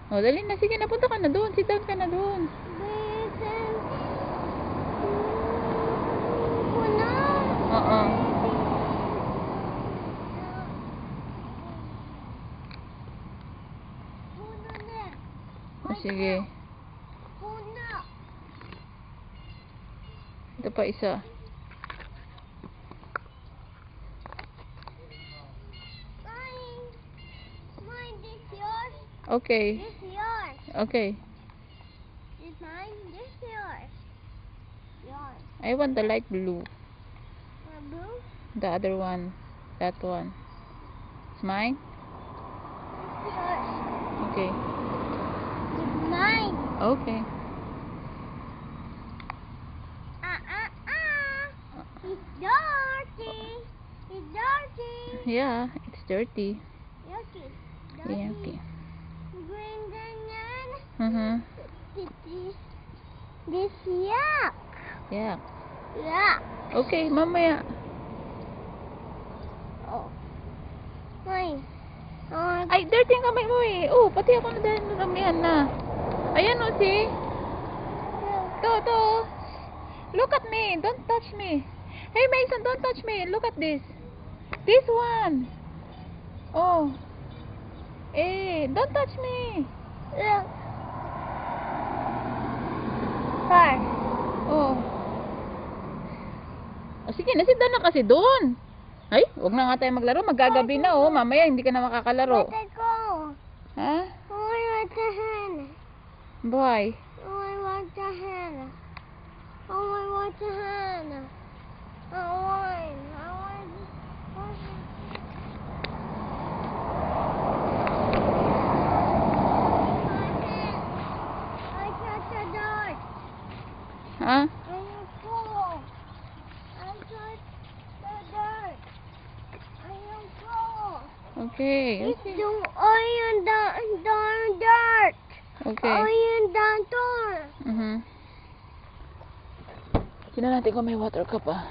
O, dali na. Sige, napunta ka na doon. Sit down ka na doon. Oo. O, sige. Ito pa isa. Okay. This yours. Okay. This mine. This yours. Yours. I want the light blue. Blue. The other one. That one. It's mine? This yours. Okay. It's mine. Okay. It's dirty. It's dirty. Yeah, it's dirty. Yucky. Yeah, okay. Green ganyan. This yuck. Yeah. Yuck. Okay, mamaya. Oh. Mine. Ay, dirty yung kamay mo eh. Oh, pati ako na dahil naramihan na. Ayan o, see? To. Look at me. Don't touch me. Hey, Mason, don't touch me. Look at this. This one. Oh. Eh, don't touch me. Look. Far. Oh. Oh, sige, nasit down na kasi doon. Ay, huwag na nga tayo maglaro. Magagabi na oh. Mamaya hindi ka na makakalaro. Let it go. Ha? I want the hand. Boy. I want the hand. I want the hand. I want. I touch the dirt. Ha? I am cold. I touch the dirt. I am cold. Okay. It's the iron dirt. Okay. Iron door. Tingnan natin kung may water ka pa.